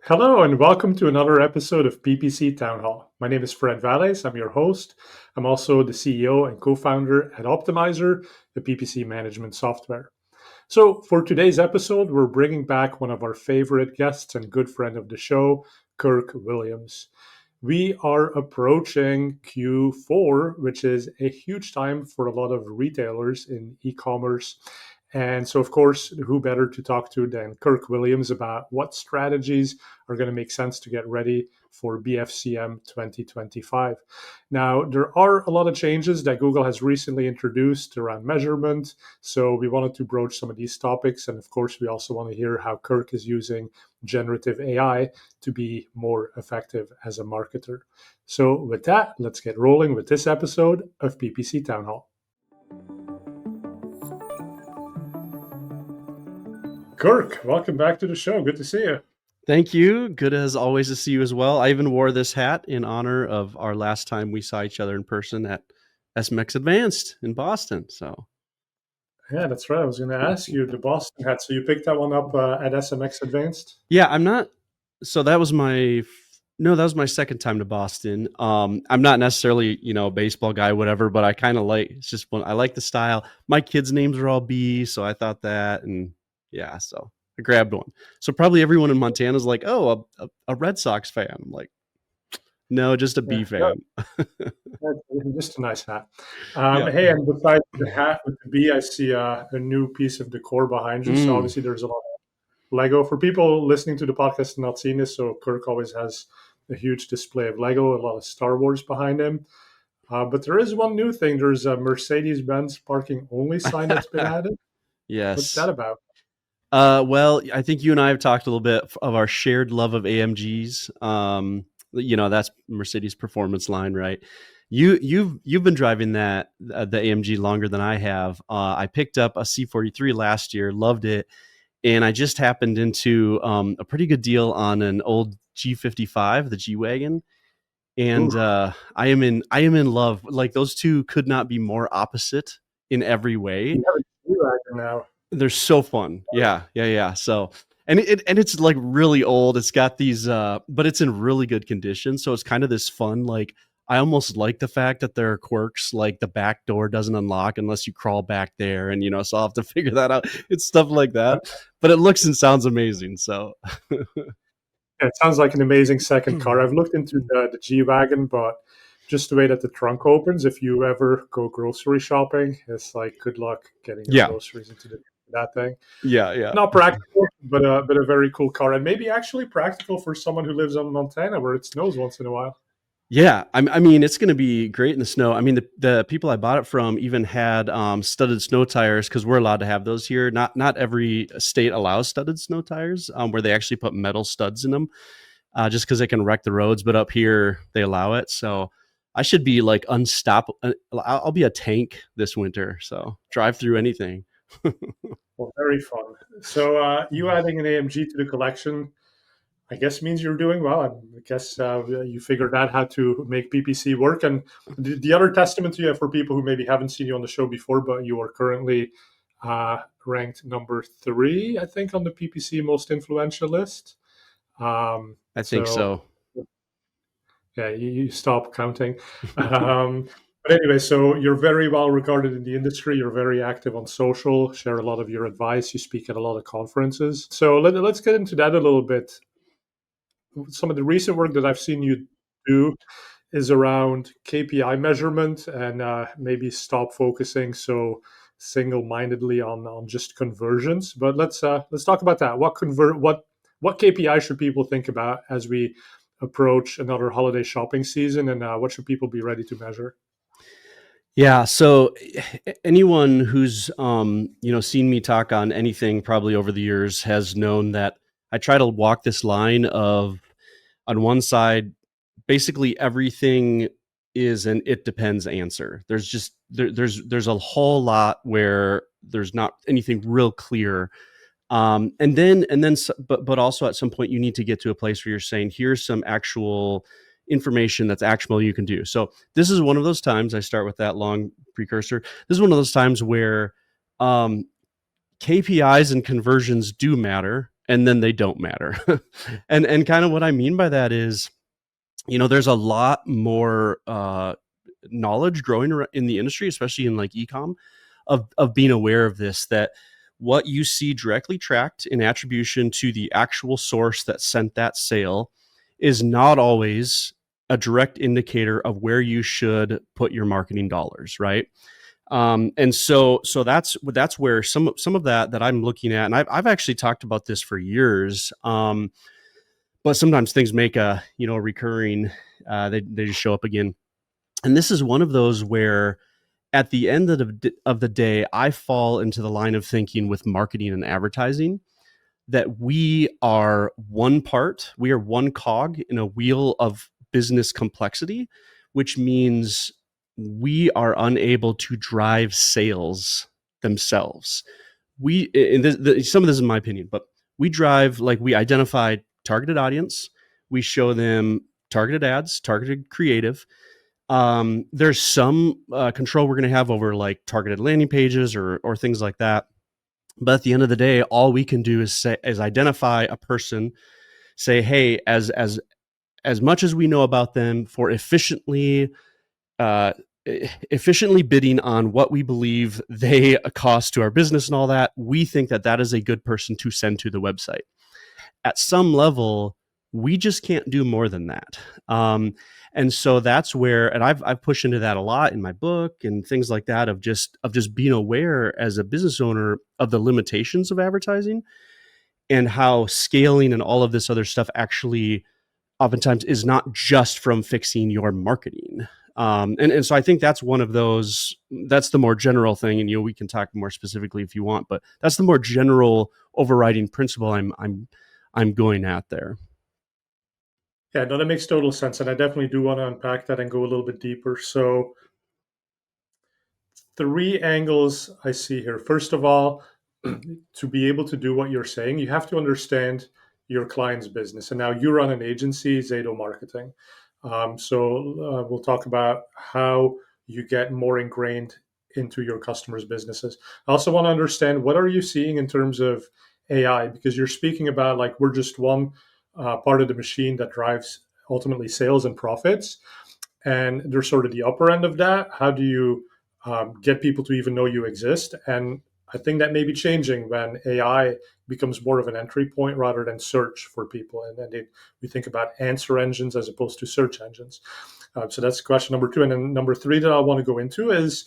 Hello and welcome to another episode of PPC Town Hall. My name is Fred Vallaeys. I'm your host. I'm also the CEO and co-founder at Optimizer, the PPC management software. So for today's episode, we're bringing back one of our favorite guests and good friend of the show, Kirk Williams. We are approaching Q4, which is a huge time for a lot of retailers in e-commerce. And so, of course, who better to talk to than Kirk Williams about what strategies are going to make sense to get ready for BFCM 2025. Now, there are a lot of changes that Google has recently introduced around measurement. So we wanted to broach some of these topics. And of course, we also want to hear how Kirk is using generative AI to be more effective as a marketer. So with that, let's get rolling with this episode of PPC Town Hall. Kirk, welcome back to the show. Good to see you. Thank you. Good as always to see you as well. I even wore this hat in honor of our last time we saw each other in person at SMX Advanced in Boston. So, yeah, that's right. I was going to ask you the Boston hat. So you picked that one up at SMX Advanced? Yeah, I'm not. So that was my second time to Boston. I'm not necessarily, a baseball guy, whatever, but I kind of it's just I like the style. My kids' names are all B, so I thought that, and yeah, so I grabbed one. So probably everyone in Montana is like, oh, a Red Sox fan. I'm like, no, just a B fan. Just a nice hat. Hey, and besides the hat with the B, I see a new piece of decor behind you. So obviously there's a lot of Lego. For people listening to the podcast and not seeing this, so Kirk always has a huge display of Lego, a lot of Star Wars behind him. But there is one new thing. There's a Mercedes-Benz parking only sign that's been added. Yes. What's that about? Well, I think you and I have talked a little bit of our shared love of AMGs. That's Mercedes performance line, right? You've been driving the AMG longer than I have. I picked up a C43 last year, loved it, and I just happened into a pretty good deal on an old G55, the G-Wagon, and I am in love. Like, those two could not be more opposite in every way. You have a G-Wagon now. They're so fun. Yeah. So, and it's like really old. It's got these, but it's in really good condition. So it's kind of this fun, like, I almost like the fact that there are quirks, like the back door doesn't unlock unless you crawl back there. And, so I'll have to figure that out. It's stuff like that, but it looks and sounds amazing. So yeah, it sounds like an amazing second car. I've looked into the G-Wagon, but just the way that the trunk opens, if you ever go grocery shopping, it's like, good luck getting your groceries into that thing. Yeah. Not practical, but a very cool car, and maybe actually practical for someone who lives in Montana where it snows once in a while. Yeah, I mean, it's going to be great in the snow. I mean, the people I bought it from even had studded snow tires, because we're allowed to have those here. Not every state allows studded snow tires, where they actually put metal studs in them, just because they can wreck the roads. But up here, they allow it. So I should be like unstoppable. I'll be a tank this winter. So drive through anything. Well, very fun. So you adding an AMG to the collection, I guess, means you're doing well. I guess you figured out how to make PPC work. And the other testament to you, for people who maybe haven't seen you on the show before, but you are currently ranked number 3, I think, on the PPC most influential list. I think so. Yeah, you stop counting. But anyway, so you're very well regarded in the industry. You're very active on social, share a lot of your advice. You speak at a lot of conferences. So let's get into that a little bit. Some of the recent work that I've seen you do is around KPI measurement, and maybe stop focusing so single-mindedly on just conversions. But let's talk about that. What KPI should people think about as we approach another holiday shopping season, and what should people be ready to measure? Yeah. So anyone who's, seen me talk on anything probably over the years has known that I try to walk this line of, on one side, basically everything is an it depends answer. There's just, there's a whole lot where there's not anything real clear. But also at some point you need to get to a place where you're saying, here's some actual information that's actionable you can do. So this is one of those times, I start with that long precursor. This is one of those times where KPIs and conversions do matter. and then they don't matter. And kind of what I mean by that is, there's a lot more knowledge growing in the industry, especially in like ecom, of being aware of this, that what you see directly tracked in attribution to the actual source that sent that sale is not always a direct indicator of where you should put your marketing dollars, right? And so that's where some of that I'm looking at, and I've actually talked about this for years. But sometimes things make a recurring, they just show up again, and this is one of those where at the end of the day, I fall into the line of thinking with marketing and advertising that we are one cog in a wheel of business complexity, which means we are unable to drive sales themselves. Some of this is my opinion, but we identify targeted audience, we show them targeted ads, targeted creative. There's some control we're going to have over like targeted landing pages or things like that. But at the end of the day, all we can do is identify a person, say, hey, as much as we know about them, for efficiently bidding on what we believe they cost to our business and all that, we think that is a good person to send to the website. At some level, we just can't do more than that. And so that's where, and I've pushed into that a lot in my book and things like that, of just being aware as a business owner of the limitations of advertising and how scaling and all of this other stuff actually oftentimes is not just from fixing your marketing. And so I think that's one of those, that's the more general thing. And, we can talk more specifically if you want, but that's the more general overriding principle I'm going at there. Yeah, no, that makes total sense. And I definitely do want to unpack that and go a little bit deeper. So, 3 angles I see here. First of all, to be able to do what you're saying, you have to understand your client's business. And now you run an agency, ZATO Marketing. So we'll talk about how you get more ingrained into your customers' businesses. I also want to understand, what are you seeing in terms of AI? Because you're speaking about like we're just one part of the machine that drives ultimately sales and profits. And there's sort of the upper end of that. How do you get people to even know you exist? And I think that may be changing when AI becomes more of an entry point rather than search for people. And then we think about answer engines as opposed to search engines. So that's question number 2. And then number 3 that I want to go into is,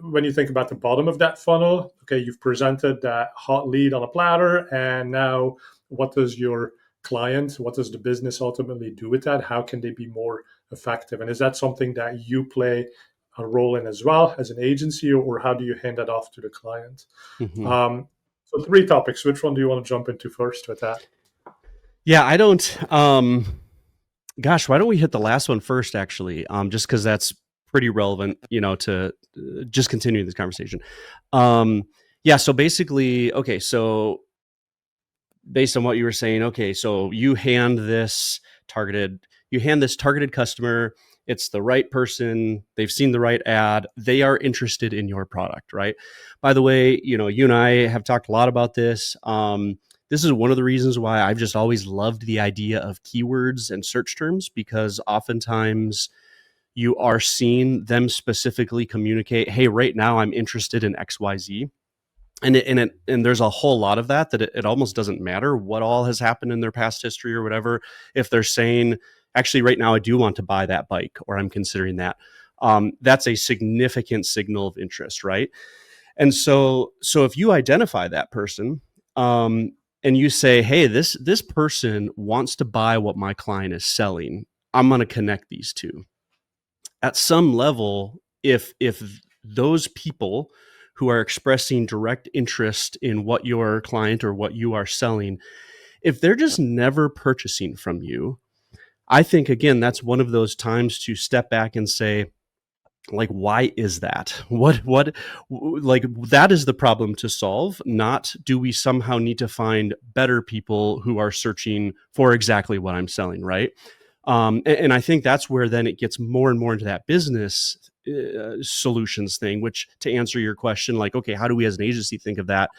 when you think about the bottom of that funnel, okay, you've presented that hot lead on a platter. And now what does your client, what does the business ultimately do with that? How can they be more effective? And is that something that you play a role in as well as an agency, or how do you hand that off to the client? Mm-hmm. So 3 topics. Which one do you want to jump into first with that? Yeah, I don't. Gosh, why don't we hit the last one first? Actually, just because that's pretty relevant, to just continuing this conversation. Yeah. So basically, okay. So based on what you were saying, okay. So you hand this targeted customer. It's the right person. They've seen the right ad. They are interested in your product, right? By the way, you and I have talked a lot about this. This is one of the reasons why I've just always loved the idea of keywords and search terms, because oftentimes you are seeing them specifically communicate, hey, right now I'm interested in XYZ. And there's a whole lot of that it almost doesn't matter what all has happened in their past history or whatever. If they're saying, actually, right now I do want to buy that bike, or I'm considering that, that's a significant signal of interest, right? And so if you identify that person, and you say, hey, this person wants to buy what my client is selling, I'm going to connect these two. At some level, if those people who are expressing direct interest in what your client or what you are selling, if they're just never purchasing from you, I think, again, that's one of those times to step back and say, like, why is that? What like, that is the problem to solve, not do we somehow need to find better people who are searching for exactly what I'm selling, right? And I think that's where then it gets more and more into that business solutions thing, which, to answer your question, like, okay, how do we as an agency think of that?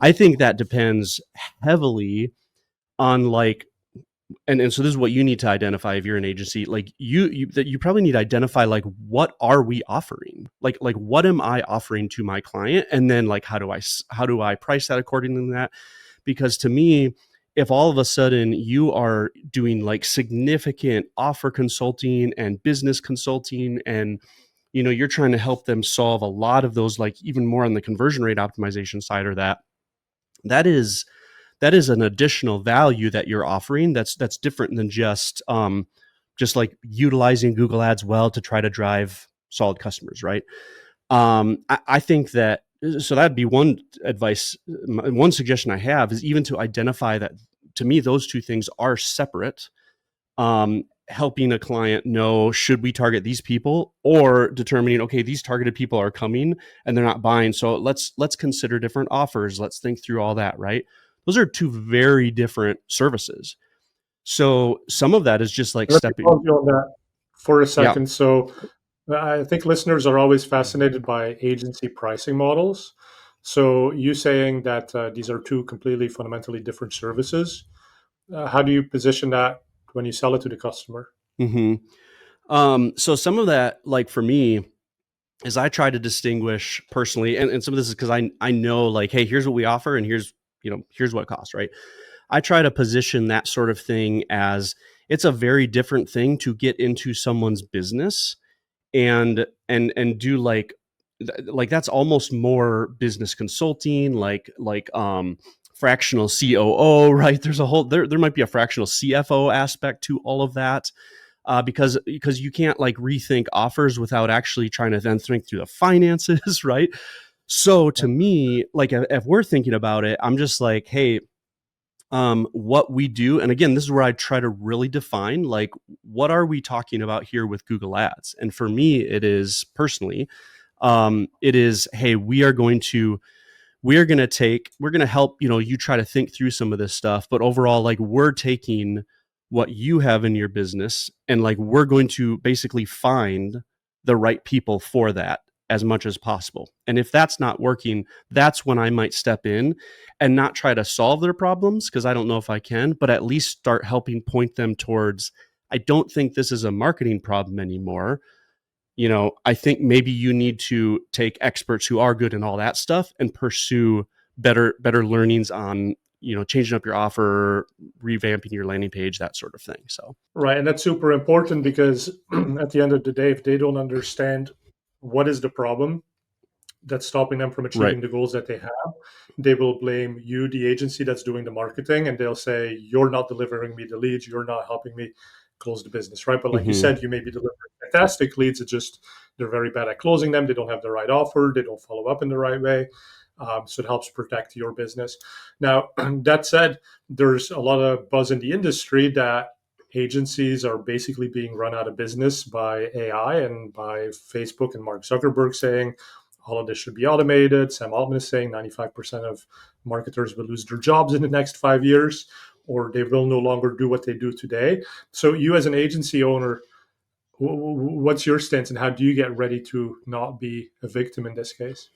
I think that depends heavily on like, and so this is what you need to identify if you're an agency. Like you probably need to identify like, what are we offering? Like what am I offering to my client? And then like, how do I price that according to that? Because to me, if all of a sudden you are doing like significant offer consulting and business consulting, and you're trying to help them solve a lot of those, like even more on the conversion rate optimization side, or that is an additional value that you're offering. That's different than just like utilizing Google Ads well to try to drive solid customers, right? I think that, so that'd be one advice. One suggestion I have is even to identify that, to me, those two things are separate. Helping a client know, should we target these people, or determining, okay, these targeted people are coming and they're not buying, so let's consider different offers. Let's think through all that, right? Those are two very different services. So some of that is just like Let me stepping. pause you on that for a Yeah. second. So I think listeners are always fascinated by agency pricing models. So you saying that these are two completely fundamentally different services. How do you position that when you sell it to the customer? So some of that, like for me, is I try to distinguish personally, and some of this is because I know, like, hey, here's what we offer, and here's what it costs, right? I try to position that sort of thing as, it's a very different thing to get into someone's business and do like that's almost more business consulting, like fractional COO, right? There's a whole there might be a fractional CFO aspect to all of that. Because you can't like rethink offers without actually trying to then think through the finances, right? So to me, like if we're thinking about it, I'm just like, hey, what we do, and again, this is where I try to really define, like, what are we talking about here with Google Ads? And for me, it is personally, it is, hey, we're going to help you try to think through some of this stuff, but overall, like, we're taking what you have in your business, and like, we're going to basically find the right people for that as much as possible. And if that's not working, that's when I might step in and not try to solve their problems, because I don't know if I can, but at least start helping point them towards, I don't think this is a marketing problem anymore. I think maybe you need to take experts who are good in all that stuff and pursue better learnings on, changing up your offer, revamping your landing page, that sort of thing. So Right. And that's super important because at the end of the day, if they don't understand what is the problem that's stopping them from right. achieving the goals that they have, they will blame you, the agency that's doing the marketing, and they'll say, you're not delivering me the leads, you're not helping me close the business, right? But like you Mm-hmm. said, you may be delivering fantastic leads. It's just they're very bad at closing them. They don't have the right offer. They don't follow up in the right way. So it helps protect your business. Now, that said, there's a lot of buzz in the industry that agencies are basically being run out of business by AI and by Facebook and Mark Zuckerberg saying all of this should be automated. Sam Altman is saying 95% of marketers will lose their jobs in the next 5 years, or they will no longer do what they do today. So, you as an agency owner, what's your stance, and how do you get ready to not be a victim in this case?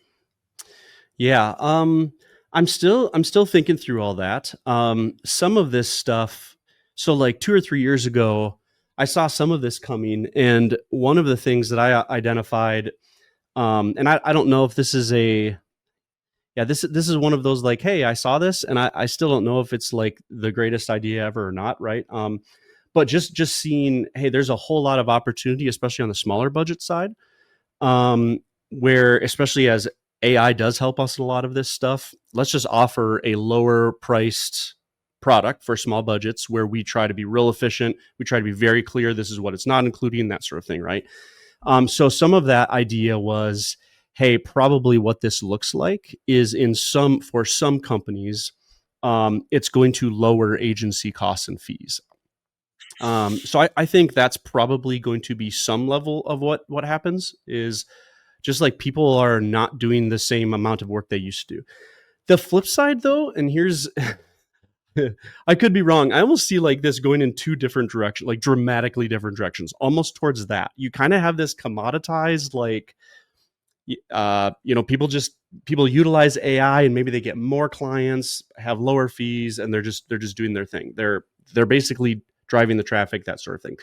Yeah. I'm still thinking through all that. Some of this stuff. So like 2 or 3 years ago, I saw some of this coming, and one of the things that I identified, and I don't know if this is this is one of those, like, hey, I saw this, and I still don't know if it's like the greatest idea ever or not, right? But just seeing, hey, there's a whole lot of opportunity, especially on the smaller budget side, where, especially as AI does help us in a lot of this stuff, let's just offer a lower priced product for small budgets, where we try to be real efficient. We try to be very clear, this is what it's not including, that sort of thing, right? So some of that idea was, hey, probably what this looks like is, for some companies, it's going to lower agency costs and fees. So I think that's probably going to be some level of what happens, is just like people are not doing the same amount of work they used to do. The flip side, though, and here's I could be wrong, I almost see like this going in two different directions, like dramatically different directions, almost towards that. You kind of have this commoditized, like, people just people utilize AI and maybe they get more clients, have lower fees, and they're just doing their thing. They're basically driving the traffic, that sort of thing.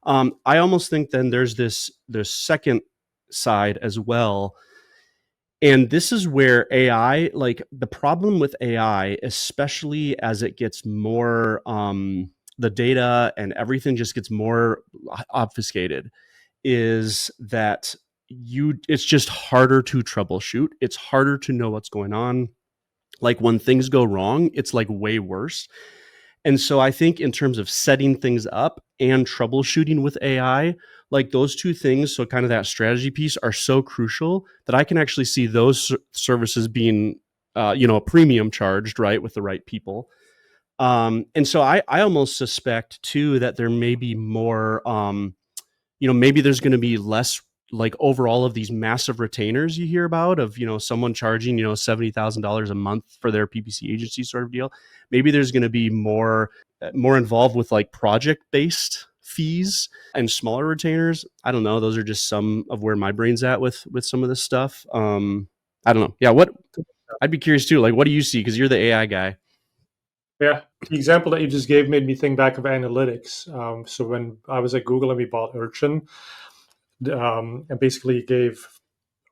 I almost think then there's this second side as well. And this is where AI, like the problem with AI, especially as it gets more, the data and everything just gets more obfuscated, is that it's just harder to troubleshoot. It's harder to know what's going on. Like when things go wrong, it's like way worse. And so I think in terms of setting things up and troubleshooting with AI, like those two things, so kind of that strategy piece, are so crucial that I can actually see those services being, a premium charged, right, with the right people. And so I almost suspect too that there may be more, maybe there's going to be less, like overall, of these massive retainers you hear about of, someone charging, $70,000 a month for their PPC agency sort of deal. Maybe there's going to be more involved with like project based fees and smaller retainers. I don't know. Those are just some of where my brain's at with some of this stuff. I don't know. Yeah. I'd be curious too. Like, what do you see? Cause you're the AI guy. Yeah, the example that you just gave made me think back of analytics. So when I was at Google and we bought Urchin, and basically gave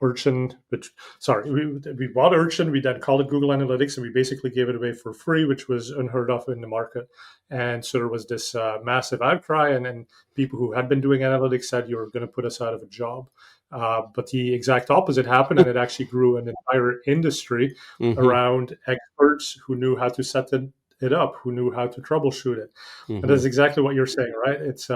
Urchin, we bought Urchin, we then called it Google Analytics, and we basically gave it away for free, which was unheard of in the market. And so there was this massive outcry, and then people who had been doing analytics said, you're going to put us out of a job. But the exact opposite happened, and it actually grew an entire industry around experts who knew how to set it up, who knew how to troubleshoot it. And that's exactly what you're saying, right? It's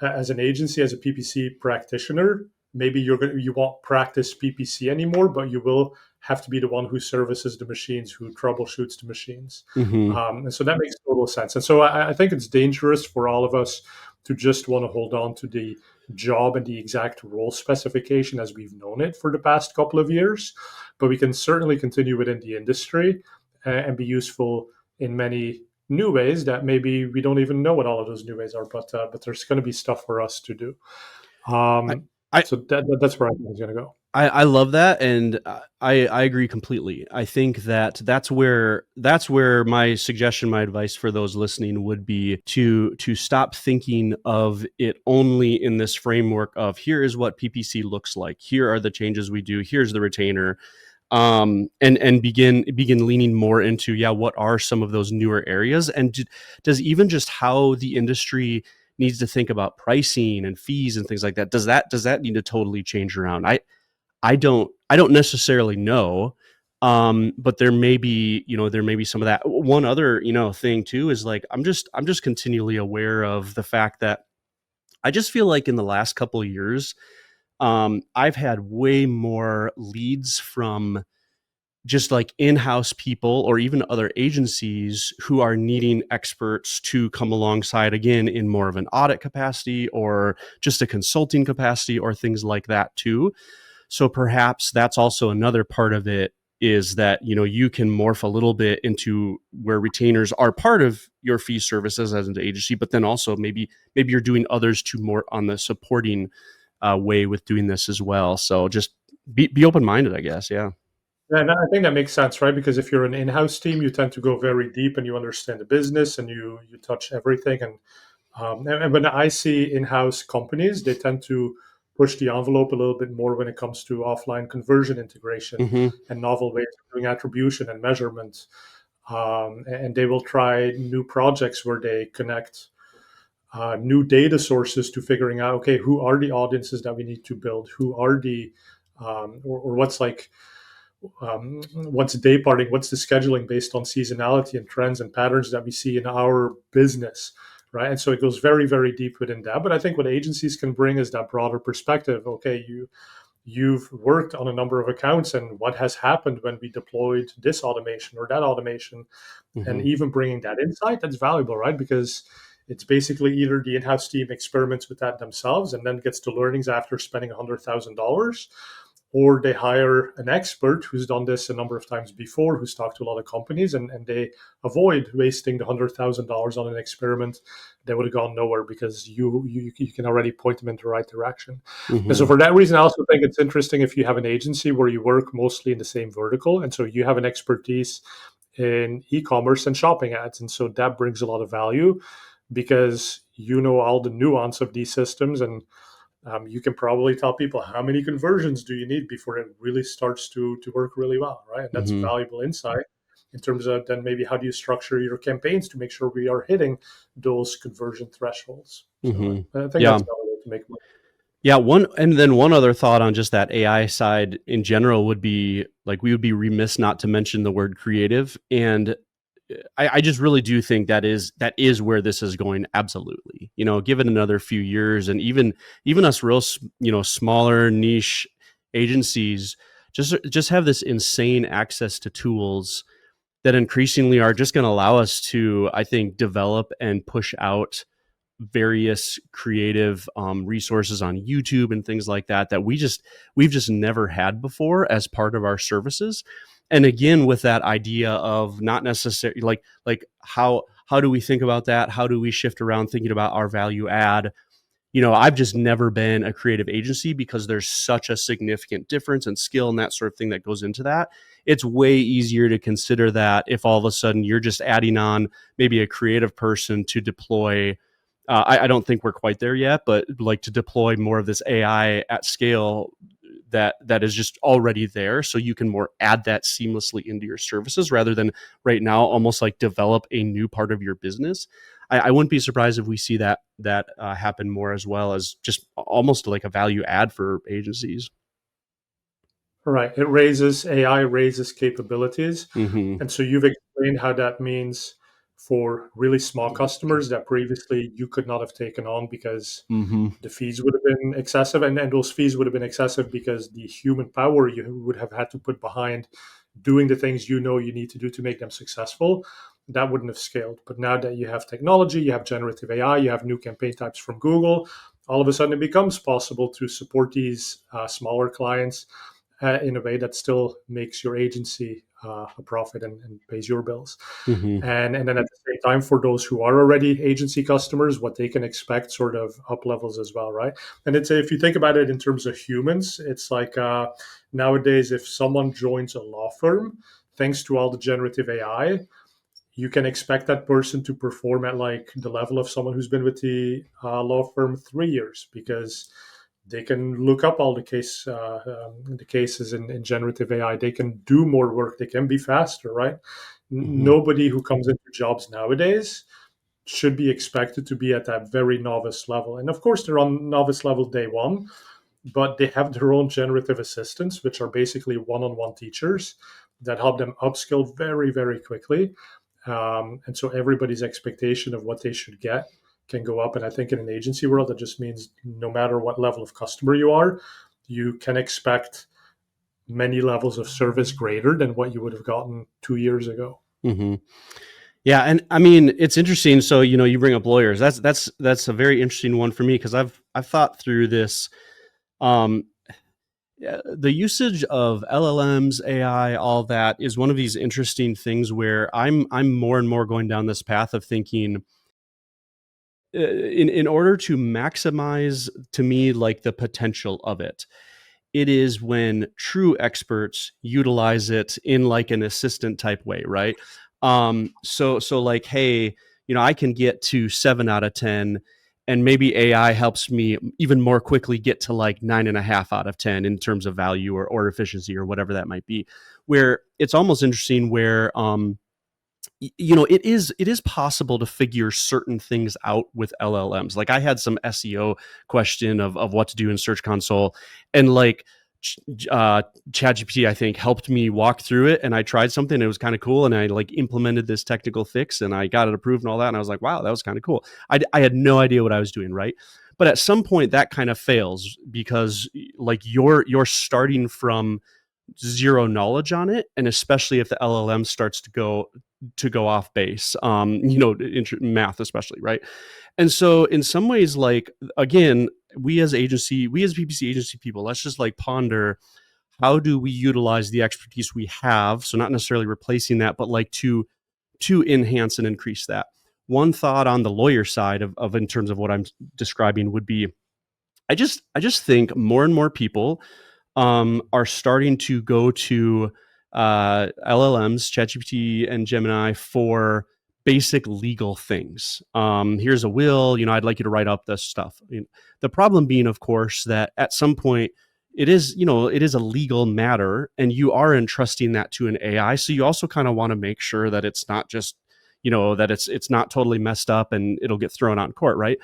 as an agency, as a PPC practitioner, maybe you won't practice PPC anymore, but you will have to be the one who services the machines, who troubleshoots the machines. And so that makes total sense. And so I think it's dangerous for all of us to just want to hold on to the job and the exact role specification as we've known it for the past couple of years. But we can certainly continue within the industry and be useful in many new ways that maybe we don't even know what all of those new ways are, but there's going to be stuff for us to do. So that's where I think it's going to go. I love that, and I agree completely. I think that's where my suggestion, my advice for those listening would be to stop thinking of it only in this framework of here is what PPC looks like, here are the changes we do, here's the retainer. And begin leaning more into, what are some of those newer areas, and does even just how the industry needs to think about pricing and fees and things like that, does that need to totally change around? I don't necessarily know, but there may be some of that. One other thing too is like I'm just continually aware of the fact that I just feel like in the last couple of years, I've had way more leads from just like in-house people or even other agencies who are needing experts to come alongside again in more of an audit capacity or just a consulting capacity or things like that too. So perhaps that's also another part of it, is that, you can morph a little bit into where retainers are part of your fee services as an agency, but then also maybe you're doing others to more on the supporting way with doing this as well. So just be open-minded, I guess. Yeah. Yeah, and I think that makes sense, right? Because if you're an in-house team, you tend to go very deep and you understand the business and you touch everything. And when I see in-house companies, they tend to push the envelope a little bit more when it comes to offline conversion integration and novel ways of doing attribution and measurement. And they will try new projects where they connect new data sources to figuring out, okay, who are the audiences that we need to build? Who are the, or what's like, what's day parting, what's the scheduling based on seasonality and trends and patterns that we see in our business, right? And so it goes very, very deep within that. But I think what agencies can bring is that broader perspective. Okay, you've worked on a number of accounts, and what has happened when we deployed this automation or that automation, and even bringing that insight, that's valuable, right? Because it's basically either the in-house team experiments with that themselves and then gets the learnings after spending $100,000, or they hire an expert who's done this a number of times before, who's talked to a lot of companies, and they avoid wasting the $100,000 on an experiment that would have gone nowhere because you can already point them in the right direction. And so for that reason, I also think it's interesting if you have an agency where you work mostly in the same vertical, and so you have an expertise in e-commerce and shopping ads, and so that brings a lot of value because you know all the nuance of these systems, and you can probably tell people how many conversions do you need before it really starts to work really well, right? And that's valuable insight in terms of then maybe how do you structure your campaigns to make sure we are hitting those conversion thresholds. So I think that's another way to make money. Yeah, one other thought on just that AI side in general would be like we would be remiss not to mention the word creative, and I just really do think that is where this is going. Absolutely, give it another few years, and even us real smaller niche agencies just have this insane access to tools that increasingly are just going to allow us to, I think, develop and push out various creative resources on YouTube and things like that we've just never had before as part of our services. And again, with that idea of not necessarily like how do we think about that? How do we shift around thinking about our value add? I've just never been a creative agency because there's such a significant difference in skill and that sort of thing that goes into that. It's way easier to consider that if all of a sudden you're just adding on maybe a creative person to deploy. I don't think we're quite there yet, but like to deploy more of this AI at scale that is just already there, so you can more add that seamlessly into your services rather than right now almost like develop a new part of your business. I wouldn't be surprised if we see that happen more, as well as just almost like a value add for agencies. Right. AI raises capabilities. And so you've explained how that means for really small customers that previously you could not have taken on because the fees would have been excessive. And those fees would have been excessive because the human power you would have had to put behind doing the things you need to do to make them successful, that wouldn't have scaled. But now that you have technology, you have generative AI, you have new campaign types from Google, all of a sudden it becomes possible to support these smaller clients in a way that still makes your agency a profit and pays your bills. And then at the same time, for those who are already agency customers, what they can expect sort of up levels as well, right? And it's, if you think about it in terms of humans, it's like nowadays, if someone joins a law firm, thanks to all the generative AI, you can expect that person to perform at like the level of someone who's been with the law firm 3 years, because they can look up all the cases in generative AI. They can do more work. They can be faster, right? Nobody who comes into jobs nowadays should be expected to be at that very novice level. And of course, they're on novice level day one, but they have their own generative assistants, which are basically one-on-one teachers that help them upskill very, very quickly. And so everybody's expectation of what they should get can go up. And I think in an agency world, that just means no matter what level of customer you are, you can expect many levels of service greater than what you would have gotten 2 years ago. Yeah, and I mean, it's interesting. So you bring up lawyers. That's a very interesting one for me, because I've thought through this. The usage of LLMs, AI, all that is one of these interesting things where I'm more and more going down this path of thinking, in order to maximize, to me, like the potential of it is when true experts utilize it in like an assistant type way, right? So like, hey, I can get to 7 out of 10, and maybe AI helps me even more quickly get to like 9.5 out of 10 in terms of value or efficiency or whatever that might be. Where it's almost interesting where it is possible to figure certain things out with LLMs. Like I had some SEO question of what to do in Search Console, and like ChatGPT, I think, helped me walk through it, and I tried something. It was kind of cool, and I like implemented this technical fix, and I got it approved and all that. And I was like, wow, that was kind of cool. I had no idea what I was doing, right? But at some point, that kind of fails because like you're starting from zero knowledge on it, and especially if the LLM starts to go off base, math especially, right? And so in some ways, like, again, we as PPC agency people, let's just like ponder, how do we utilize the expertise we have? So not necessarily replacing that, but like to enhance and increase that. One thought on the lawyer side of in terms of what I'm describing would be, I just think more and more people are starting to go to LLMs, ChatGPT and Gemini for basic legal things. Here's a will, I'd like you to write up this stuff. The problem being, of course, that at some point it is a legal matter and you are entrusting that to an AI. So you also kind of want to make sure that it's not just, that it's not totally messed up and it'll get thrown out in court, right?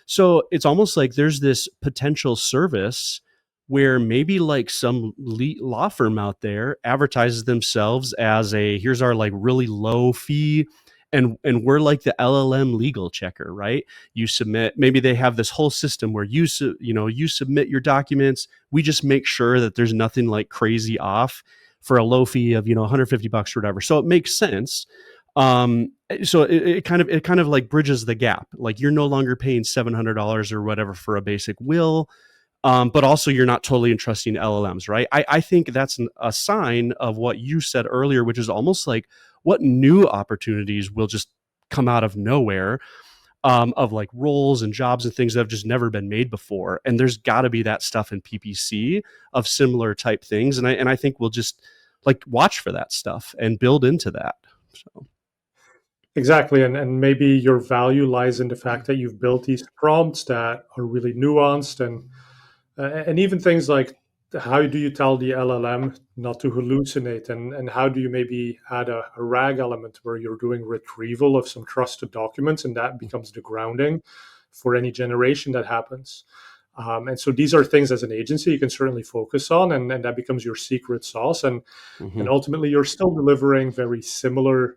So it's almost like there's this potential service where maybe like some law firm out there advertises themselves as here's our like really low fee, and we're like the LLM legal checker, right? You submit, maybe they have this whole system where you submit your documents. We just make sure that there's nothing like crazy off for a low fee of $150 or whatever. So it makes sense. So it kind of like bridges the gap. Like you're no longer paying $700 or whatever for a basic will. But also you're not totally entrusting LLMs, right? I think that's a sign of what you said earlier, which is almost like what new opportunities will just come out of nowhere, of like roles and jobs and things that have just never been made before. And there's got to be that stuff in PPC of similar type things. And I think we'll just like watch for that stuff and build into that. So. Exactly. And maybe your value lies in the fact that you've built these prompts that are really nuanced and even things like how do you tell the LLM not to hallucinate and how do you maybe add a RAG element where you're doing retrieval of some trusted documents and that becomes the grounding for any generation that happens. And so these are things as an agency you can certainly focus on and that becomes your secret sauce. And ultimately you're still delivering very similar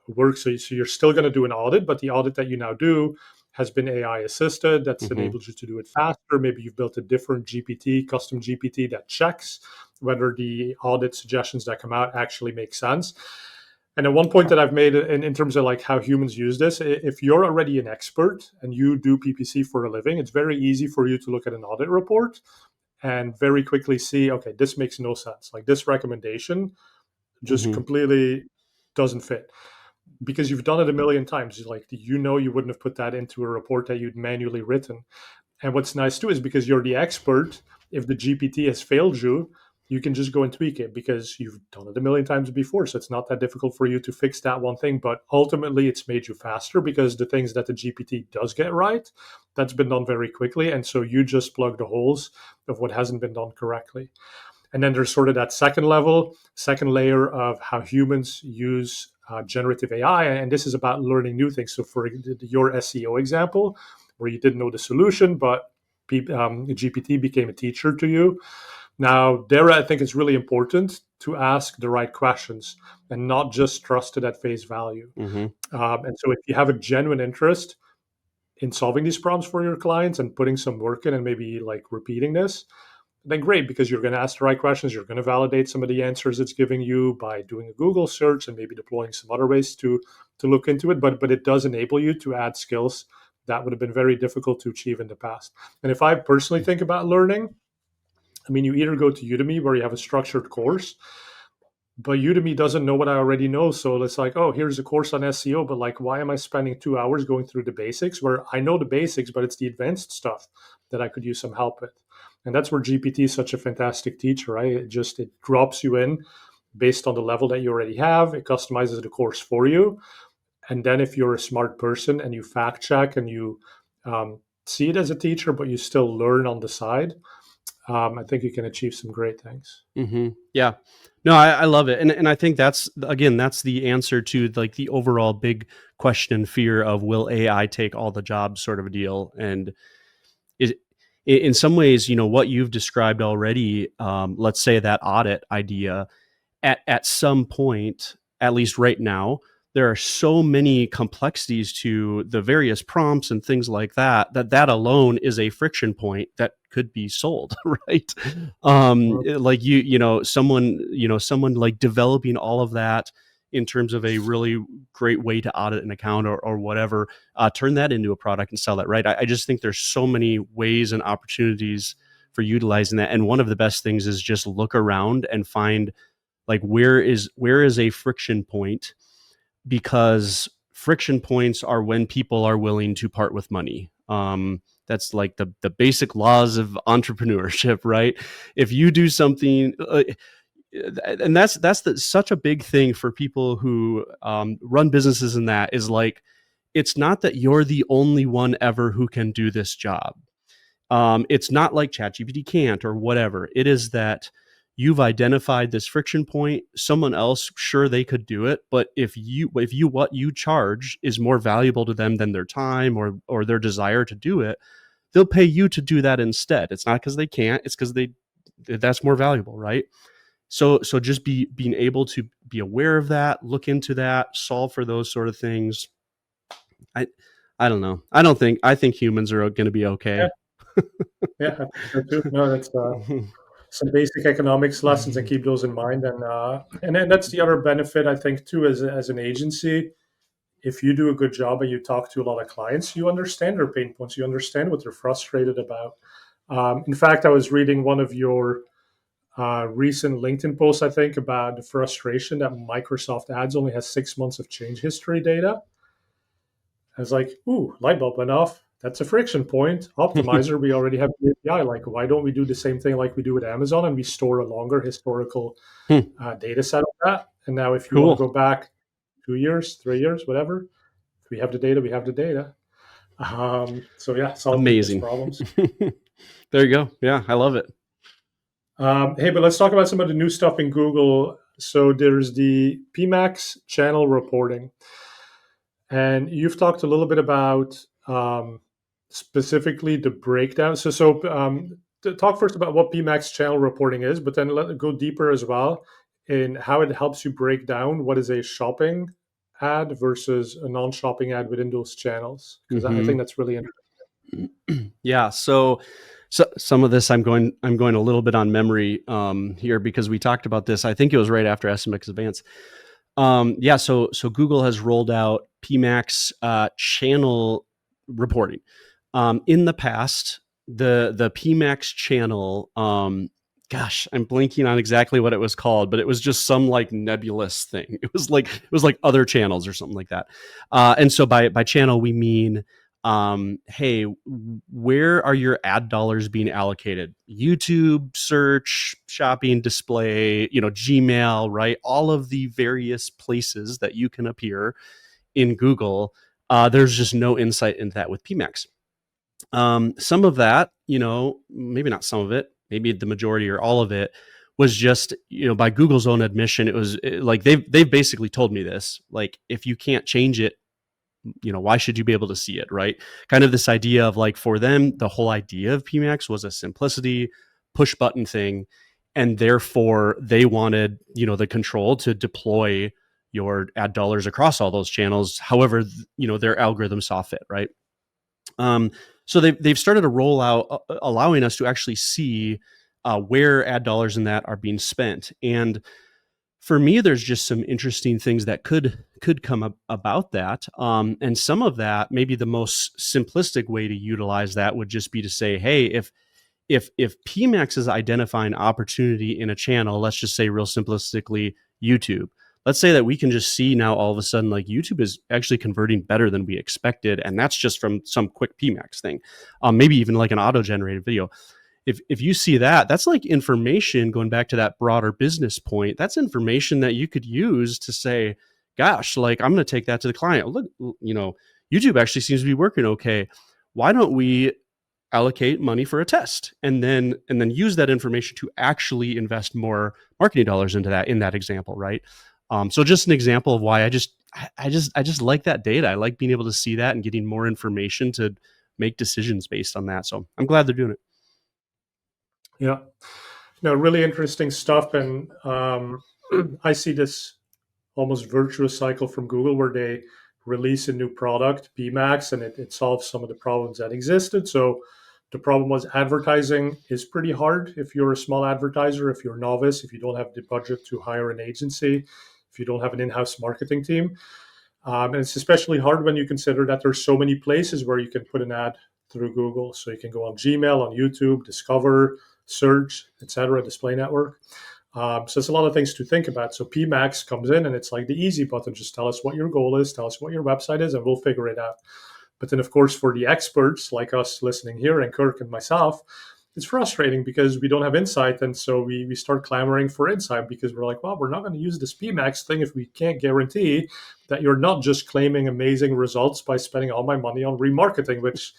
work. So you're still going to do an audit, but the audit that you now do has been AI assisted. That's enabled you to do it faster. Maybe you've built a different GPT, custom GPT that checks whether the audit suggestions that come out actually make sense. And at one point that I've made in terms of like how humans use this, if you're already an expert and you do PPC for a living, it's very easy for you to look at an audit report and very quickly see, okay, this makes no sense. Like this recommendation just completely doesn't fit. Because you've done it a million times, like you wouldn't have put that into a report that you'd manually written. And what's nice too is because you're the expert, if the GPT has failed you, you can just go and tweak it because you've done it a million times before. So it's not that difficult for you to fix that one thing. But ultimately, it's made you faster because the things that the GPT does get right, that's been done very quickly. And so you just plug the holes of what hasn't been done correctly. And then there's sort of that second layer of how humans use generative AI. And this is about learning new things. So for your SEO example, where you didn't know the solution, but GPT became a teacher to you. Now, there, I think it's really important to ask the right questions and not just trust it at face value. And so if you have a genuine interest in solving these problems for your clients and putting some work in and maybe like repeating this, then great, because you're going to ask the right questions. You're going to validate some of the answers it's giving you by doing a Google search and maybe deploying some other ways to look into it. But it does enable you to add skills that would have been very difficult to achieve in the past. And if I personally think about learning, I mean, you either go to Udemy where you have a structured course, but Udemy doesn't know what I already know. So it's like, oh, here's a course on SEO, but like, why am I spending 2 hours going through the basics where I know the basics, but it's the advanced stuff that I could use some help with. And that's where GPT is such a fantastic teacher, right? It drops you in based on the level that you already have. It customizes the course for you. And then if you're a smart person and you fact check and you see it as a teacher, but you still learn on the side, I think you can achieve some great things. Yeah, no, I love it. And I think that's the answer to like the overall big question and fear of will AI take all the jobs sort of a deal. And in some ways, what you've described already, let's say that audit idea, at some point, at least right now, there are so many complexities to the various prompts and things like that alone is a friction point that could be sold, right? Like someone like developing all of that in terms of a really great way to audit an account or whatever, turn that into a product and sell that, right? I just think there's so many ways and opportunities utilizing that. And one of the best things is just look around and find like where is a friction point, because friction points are when people are willing to part with money. That's like the basic laws of entrepreneurship, right? If you do something, and that's such a big thing for people who run businesses, and that is like, it's not that you're the only one ever who can do this job. It's not like ChatGPT can't or whatever. It is that you've identified this friction point. Someone else, sure, they could do it, but if what you charge is more valuable to them than their time or their desire to do it, they'll pay you to do that instead. It's not because they can't. It's because that's more valuable, right? So just being able to be aware of that, look into that, solve for those sort of things. I don't know. I think humans are going to be okay. Yeah, I think so too. No, that's some basic economics lessons, and keep those in mind. And then that's the other benefit, I think, too, as an agency. If you do a good job and you talk to a lot of clients, you understand their pain points. You understand what they're frustrated about. In fact, I was reading one of your recent LinkedIn posts, I think, about the frustration that Microsoft Ads only has 6 months of change history data. I was like, ooh, light bulb went off. That's a friction point. Optimizer, we already have the API. Like, why don't we do the same thing like we do with Amazon, and we store a longer historical data set of that? And now if you want to go back 2 years, 3 years, whatever, if we have the data, we have the data. So yeah, solving these problems. There you go. Yeah, I love it. Hey, but let's talk about some of the new stuff in Google. So there's the PMax channel reporting. And you've talked a little bit about specifically the breakdown. So talk first about what PMax channel reporting is, but then let it go deeper as well in how it helps you break down what is a shopping ad versus a non-shopping ad within those channels. Because I think that's really interesting. Yeah. So some of this I'm going a little bit on memory here, because we talked about this. I think it was right after SMX Advance. Yeah. So Google has rolled out PMax channel reporting. In the past, the PMax channel, gosh, I'm blanking on exactly what it was called, but it was just some like nebulous thing. It was like other channels or something like that. And so by channel we mean, hey, where are your ad dollars being allocated? YouTube, search, shopping, display, Gmail, right? All of the various places that you can appear in Google. There's just no insight into that with PMax. Some of that, maybe not some of it, maybe the majority or all of it was just, by Google's own admission, it was like, they've basically told me this, like, if you can't change it, why should you be able to see it, right? Kind of this idea of like, for them, the whole idea of PMax was a simplicity push button thing. And therefore they wanted, the control to deploy your ad dollars across all those channels, however, their algorithm saw fit, right? So they've started a rollout allowing us to actually see where ad dollars in that are being spent. And for me, there's just some interesting things that could come up about that. And some of that, maybe the most simplistic way to utilize that would just be to say, hey, if PMax is identifying opportunity in a channel, let's just say real simplistically, YouTube. Let's say that we can just see now all of a sudden, like, YouTube is actually converting better than we expected. And that's just from some quick PMax thing. Maybe even like an auto-generated video. If you see that, that's like information, going back to that broader business point, that's information that you could use to say, gosh, like, I'm going to take that to the client. Look, YouTube actually seems to be working okay. Why don't we allocate money for a test and then use that information to actually invest more marketing dollars into that, in that example, right? So just an example of why I just like that data. I like being able to see that and getting more information to make decisions based on that. So I'm glad they're doing it. Yeah, no, really interesting stuff. And I see this almost virtuous cycle from Google where they release a new product, PMax, and it solves some of the problems that existed. So the problem was advertising is pretty hard if you're a small advertiser, if you're a novice, if you don't have the budget to hire an agency, if you don't have an in-house marketing team. And it's especially hard when you consider that there's so many places where you can put an ad through Google. So you can go on Gmail, on YouTube, Discover, Search, etc., Display Network. So it's a lot of things to think about. So PMax comes in and it's like the easy button. Just tell us what your goal is, tell us what your website is, and we'll figure it out. But then, of course, for the experts like us listening here and Kirk and myself, it's frustrating because we don't have insight. And so we start clamoring for insight because we're like, well, we're not going to use this PMax thing if we can't guarantee that you're not just claiming amazing results by spending all my money on remarketing, which,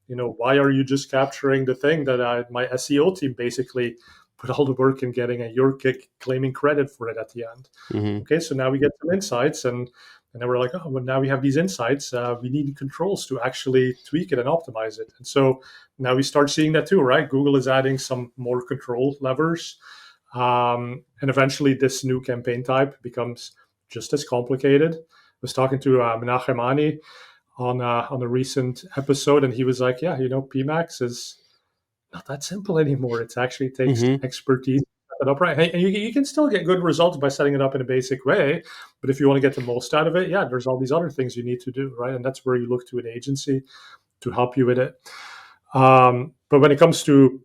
why are you just capturing the thing that my SEO team basically put all the work in getting, and you're claiming credit for it at the end? Mm-hmm. Okay, so now we get some insights, and then we're like, oh, well, now we have these insights. We need controls to actually tweak it and optimize it. And so now we start seeing that too, right? Google is adding some more control levers. And eventually this new campaign type becomes just as complicated. I was talking to Menachem Ani on a recent episode, and he was like, yeah, PMax is not that simple anymore. It actually takes expertise to set it up right. And you can still get good results by setting it up in a basic way. But if you want to get the most out of it, yeah, there's all these other things you need to do, right? And that's where you look to an agency to help you with it. But when it comes to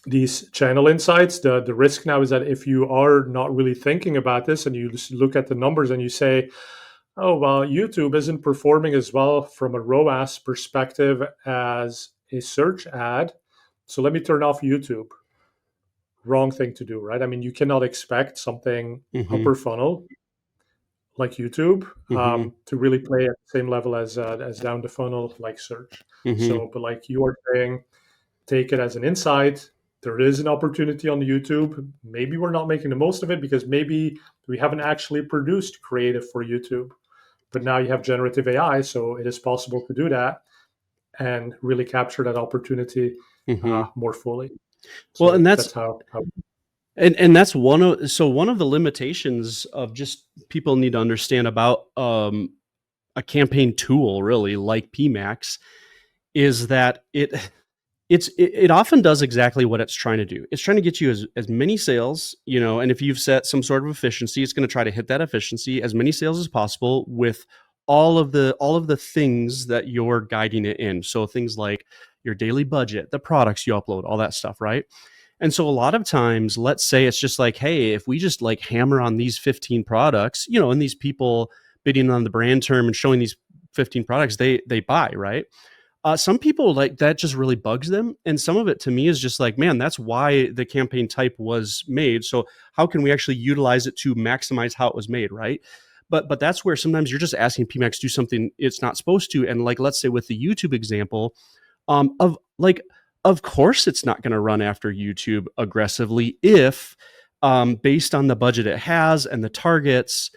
these channel insights, the risk now is that if you are not really thinking about this and you just look at the numbers and you say, oh, well, YouTube isn't performing as well from a ROAS perspective as a search ad, so let me turn off YouTube. Wrong thing to do, right? I mean, you cannot expect something upper funnel like YouTube to really play at the same level as down the funnel like search. So, but like you are saying, take it as an insight. There is an opportunity on YouTube. Maybe we're not making the most of it because maybe we haven't actually produced creative for YouTube. But now you have generative AI, so it is possible to do that and really capture that opportunity more fully. So well, and that's how and that's one of the limitations of just people need to understand about a campaign tool really like PMax is that it often does exactly what it's trying to do. It's trying to get you as many sales, and if you've set some sort of efficiency, it's going to try to hit that efficiency, as many sales as possible with all of the things that you're guiding it in. So things like your daily budget, the products you upload, all that stuff, right? And so a lot of times, let's say it's just like, hey, if we just like hammer on these 15 products, and these people bidding on the brand term and showing these 15 products, they buy, right? Some people like that just really bugs them. And some of it to me is just like, man, that's why the campaign type was made. So how can we actually utilize it to maximize how it was made, right? But that's where sometimes you're just asking PMax to do something it's not supposed to. And like, let's say with the YouTube example, of course it's not going to run after YouTube aggressively if based on the budget it has and the targets,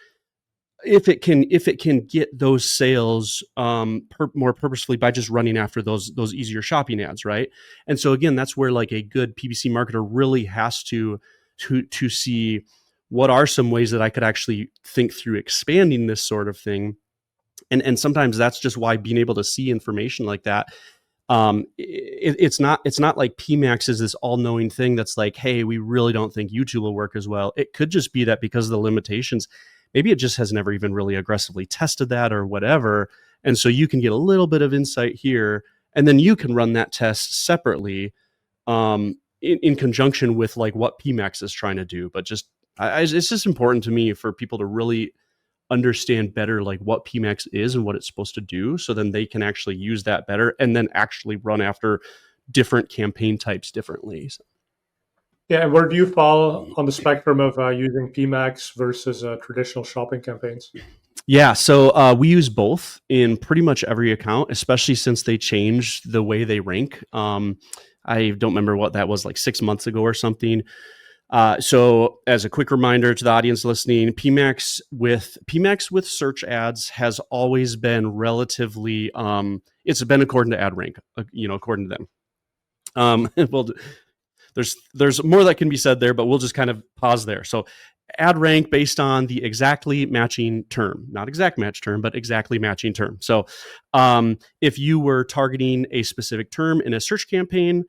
if it can get those sales more purposefully by just running after those easier shopping ads, right? And so again, that's where like a good PPC marketer really has to see what are some ways that I could actually think through expanding this sort of thing. And sometimes that's just why being able to see information like that, it's not like PMax is this all-knowing thing that's like, hey, we really don't think YouTube will work as well. It could just be that because of the limitations, maybe it just has never even really aggressively tested that or whatever. And so you can get a little bit of insight here, and then you can run that test separately in conjunction with like what PMax is trying to do. But just it's just important to me for people to really understand better like what PMax is and what it's supposed to do, so then they can actually use that better and then actually run after different campaign types differently. So. Yeah, and where do you fall on the spectrum of using PMax versus traditional shopping campaigns? Yeah, so we use both in pretty much every account, especially since they changed the way they rank. I don't remember what that was, like 6 months ago or something. So as a quick reminder to the audience listening, PMax with search ads has always been relatively, it's been according to ad rank, according to them. Well, there's more that can be said there, but we'll just kind of pause there. So ad rank based on the exactly matching term, not exact match term, but exactly matching term. So if you were targeting a specific term in a search campaign,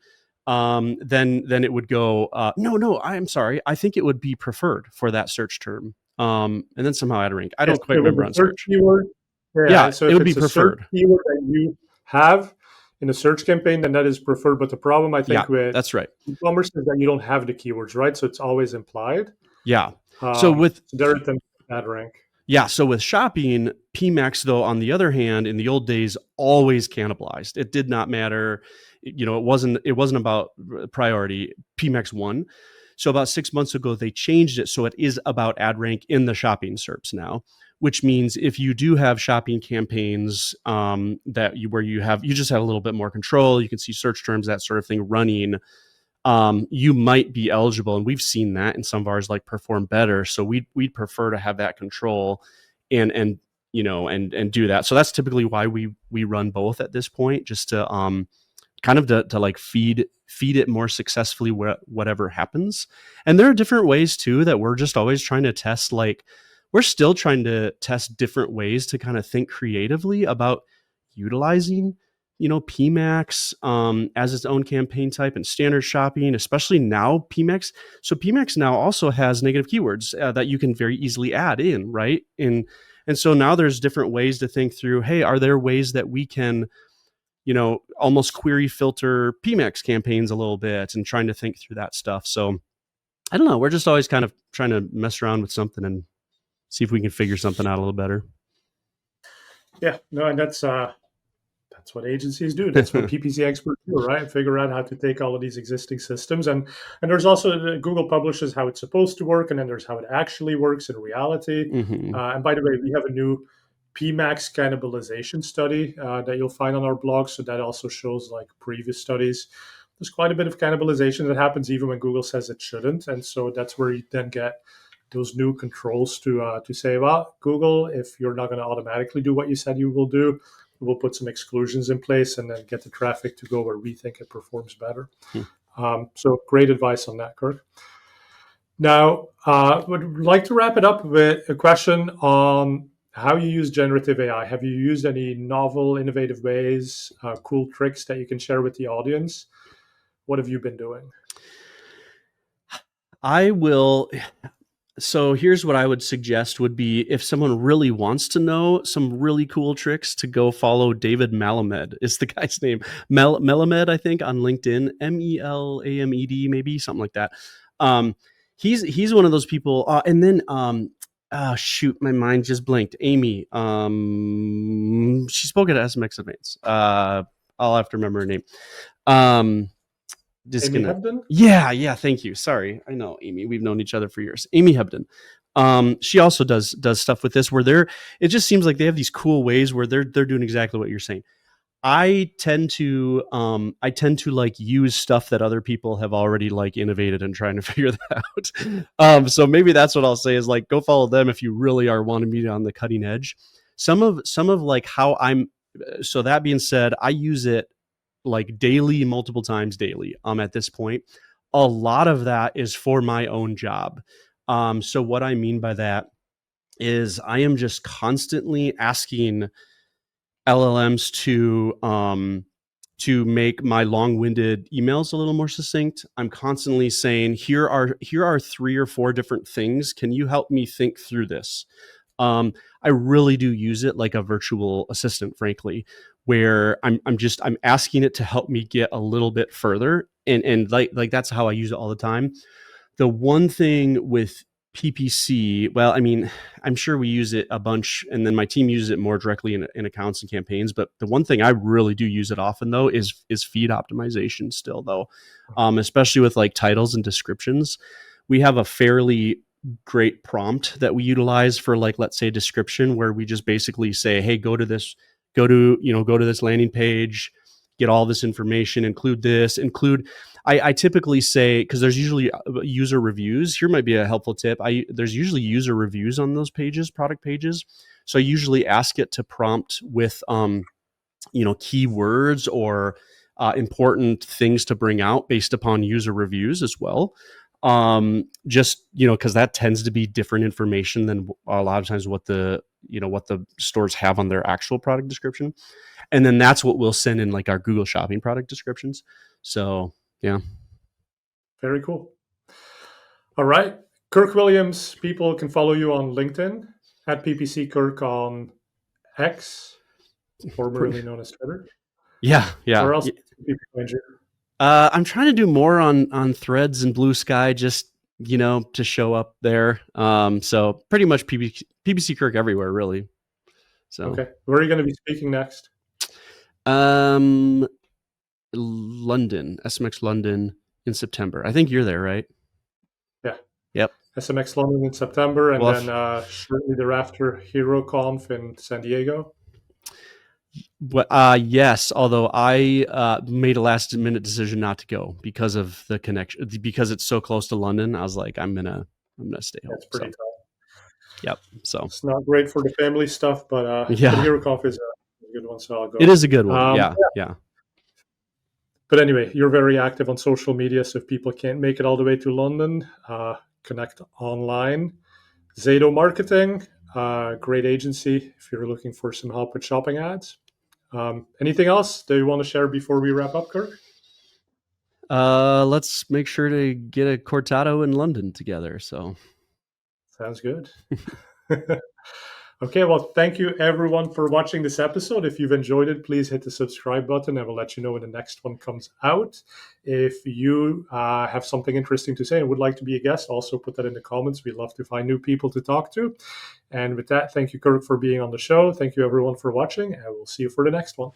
then it would go, no, I'm sorry. I think it would be preferred for that search term. And then somehow ad rank. I don't quite remember on search. Keyword. Yeah, so it if would be it's a preferred. search keyword that you have, in a search campaign, then that is preferred. But the problem, I Yeah, think, with that's right. e-commerce is that you don't have the keywords, right? So it's always implied. Yeah. So with So there it tends to add rank. Yeah, so with shopping, PMax though, on the other hand, in the old days, always cannibalized. It did not matter, it wasn't about priority. PMax won. So about 6 months ago, they changed it so it is about ad rank in the shopping SERPs now, which means if you do have shopping campaigns where you just have a little bit more control, you can see search terms, that sort of thing running. You might be eligible, and we've seen that in some of ours like perform better. So we'd prefer to have that control and do that. So that's typically why we run both at this point, just to kind of to like feed it more successfully whatever happens. And there are different ways too that we're just always trying to test. Like we're still trying to test different ways to kind of think creatively about utilizing PMax as its own campaign type and standard shopping, especially now PMax. So PMax now also has negative keywords that you can very easily add in, right? And so now there's different ways to think through, hey, are there ways that we can, almost query filter PMax campaigns a little bit, and trying to think through that stuff. So I don't know. We're just always kind of trying to mess around with something and see if we can figure something out a little better. Yeah, no, and that's what agencies do. That's what PPC experts do, right? Figure out how to take all of these existing systems, and there's also Google publishes how it's supposed to work, and then there's how it actually works in reality. Mm-hmm. And by the way, we have a new PMax cannibalization study that you'll find on our blog. So that also shows like previous studies. There's quite a bit of cannibalization that happens even when Google says it shouldn't, and so that's where you then get those new controls to say, well, Google, if you're not going to automatically do what you said you will do, we'll put some exclusions in place and then get the traffic to go where we think it performs better. So great advice on that, Kirk. Now, would like to wrap it up with a question on how you use generative AI. Have you used any novel, innovative ways, cool tricks that you can share with the audience? What have you been doing? So here's what I would suggest would be, if someone really wants to know some really cool tricks, to go follow David Malamed is the guy's name. Melamed, I think, on LinkedIn, Melamed, maybe something like that. He's one of those people. And then, shoot, my mind just blinked. Amy, she spoke at SMX Advance. I'll have to remember her name. Amy Hebden? Yeah, thank you. Sorry, I know Amy. We've known each other for years. Amy Hebden. She also does stuff with this where it just seems like they have these cool ways where they're doing exactly what you're saying. I tend to like use stuff that other people have already like innovated and trying to figure that out. So maybe that's what I'll say is like, go follow them if you really are wanting to be on the cutting edge. Some of like how so that being said, I use it like daily, multiple times daily. At this point, a lot of that is for my own job. So what I mean by that is I am just constantly asking LLMs to make my long-winded emails a little more succinct. I'm constantly saying, here are 3 or 4 different things. Can you help me think through this? I really do use it like a virtual assistant, frankly, where I'm asking it to help me get a little bit further. And like that's how I use it all the time. The one thing with PPC, well, I mean, I'm sure we use it a bunch, and then my team uses it more directly in accounts and campaigns. But the one thing I really do use it often though is feed optimization still though, especially with like titles and descriptions. We have a fairly great prompt that we utilize for like, let's say, description, where we just basically say, hey, go to this landing page, get all this information, include I typically say, because there's usually user reviews. Here might be a helpful tip. There's usually user reviews on those pages, product pages. So I usually ask it to prompt with keywords or important things to bring out based upon user reviews as well. Just because that tends to be different information than a lot of times what the stores have on their actual product description. And then that's what we'll send in like our Google Shopping product descriptions. So yeah. Very cool. All right. Kirk Williams, people can follow you on LinkedIn at PPC Kirk on X, formerly known as Twitter. Yeah, yeah. Where else can people find you? I'm trying to do more on Threads and Blue Sky, just to show up there. So pretty much PPC Kirk everywhere, really. So Okay. Where are you going to be speaking next? London, SMX London in September. I think you're there, right? Yeah. Yep. SMX London in September, and Well, then shortly thereafter, HeroConf in San Diego. yes. Although I made a last minute decision not to go because of the connection, because it's so close to London. I was like, I'm gonna stay home. That's pretty tough. Yep. So it's not great for the family stuff, but HeroConf is a good one, so I'll go. It is a good one. Yeah. But anyway, you're very active on social media, so if people can't make it all the way to London, connect online. ZATO Marketing, great agency if you're looking for some help with shopping ads. Anything else that you want to share before we wrap up, Kirk? Let's make sure to get a cortado in London together. So sounds good. Okay, well, thank you everyone for watching this episode. If you've enjoyed it, please hit the subscribe button and we'll let you know when the next one comes out. If you have something interesting to say and would like to be a guest, also put that in the comments. We'd love to find new people to talk to. And with that, thank you, Kirk, for being on the show. Thank you everyone for watching, and we'll see you for the next one.